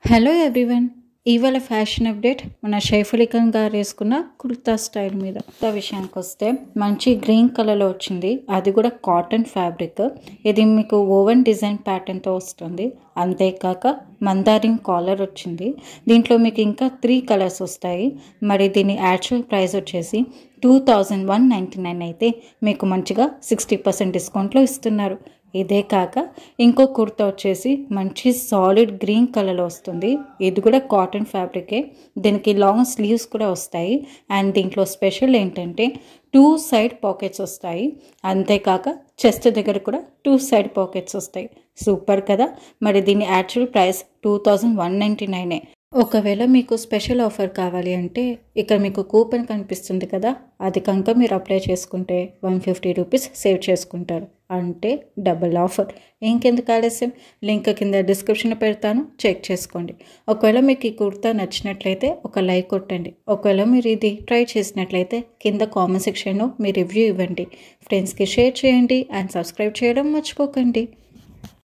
Hello everyone, ఇవాళ fashion update మన షైఫుల్ ఖాన్ గారు వేసుకున్న కుర్తా స్టైల్ మీద. కుర్తా విషయానికి వస్తే మంచి గ్రీన్ కలర్లో వచ్చింది, అది కూడా కాటన్ ఫ్యాబ్రిక్. ఇది మీకు ఓవెన్ డిజైన్ ప్యాటర్న్తో వస్తుంది. అంతేకాక మందారిన్ కాలర్ వచ్చింది. దీంట్లో మీకు ఇంకా 3 కలర్స్ వస్తాయి. మరి దీని యాక్చువల్ ప్రైస్ వచ్చేసి 2199 అయితే మీకు మంచిగా 60% డిస్కౌంట్లో ఇస్తున్నారు. ఇదే కాక ఇంకో కుర్తా వచ్చేసి మంచి సాలిడ్ గ్రీన్ కలర్లో వస్తుంది. ఇది కూడా కాటన్ ఫ్యాబ్రికే. దీనికి లాంగ్ స్లీవ్స్ కూడా వస్తాయి. అండ్ దీంట్లో స్పెషల్ ఏంటంటే 2 సైడ్ పాకెట్స్ వస్తాయి. అంతేకాక చెస్ట్ దగ్గర కూడా 2 సైడ్ పాకెట్స్ వస్తాయి. సూపర్ కదా. మరి దీని యాక్చువల్ ప్రైస్ 2199. ఒకవేళ మీకు స్పెషల్ ఆఫర్ కావాలి అంటే ఇక్కడ మీకు కూపన్ కనిపిస్తుంది కదా, అది కనుక మీరు అప్లై చేసుకుంటే 150 రూపీస్ సేవ్ చేసుకుంటారు. అంటే డబుల్ ఆఫర్. ఇంకెందుకు ఆలస్యం, లింక్ కింద డిస్క్రిప్షన్లో పెడతాను, చెక్ చేసుకోండి. ఒకవేళ మీకు ఈ కుర్తా నచ్చినట్లయితే ఒక లైక్ కొట్టండి. ఒకవేళ మీరు ఇది ట్రై చేసినట్లయితే కింద కామెంట్ సెక్షన్లో మీ రివ్యూ ఇవ్వండి. ఫ్రెండ్స్కి షేర్ చేయండి అండ్ సబ్స్క్రైబ్ చేయడం మర్చిపోకండి.